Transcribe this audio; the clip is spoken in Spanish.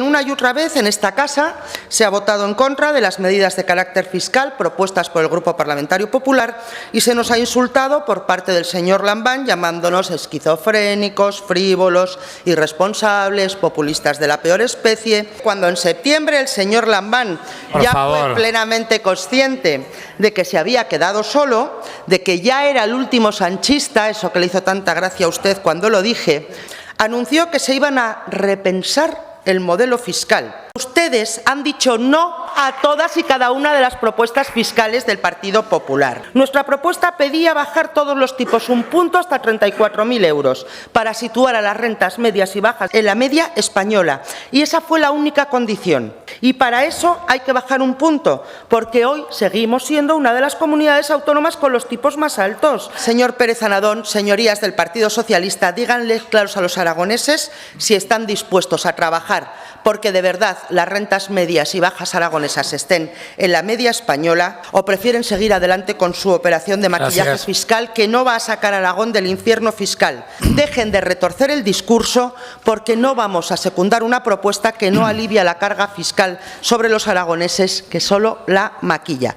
Una y otra vez en esta casa se ha votado en contra de las medidas de carácter fiscal propuestas por el Grupo Parlamentario Popular y se nos ha insultado por parte del señor Lambán llamándonos esquizofrénicos, frívolos, irresponsables, populistas de la peor especie, cuando en septiembre el señor Lambán fue plenamente consciente de que se había quedado solo, de que ya era el último sanchista, eso que le hizo tanta gracia a usted cuando lo dije, anunció que se iban a repensar el modelo fiscal. Ustedes han dicho no a todas y cada una de las propuestas fiscales del Partido Popular. Nuestra propuesta pedía bajar todos los tipos un punto hasta 34.000 euros para situar a las rentas medias y bajas en la media española. Y esa fue la única condición. Y para eso hay que bajar un punto, porque hoy seguimos siendo una de las comunidades autónomas con los tipos más altos. Señor Pérez Anadón, señorías del Partido Socialista, díganles claros a los aragoneses si están dispuestos a trabajar porque de verdad las rentas medias y bajas aragonesas estén en la media española, o prefieren seguir adelante con su operación de maquillaje fiscal que no va a sacar a Aragón del infierno fiscal. Dejen de retorcer el discurso porque no vamos a secundar una propuesta que no alivia la carga fiscal sobre los aragoneses, que solo la maquilla.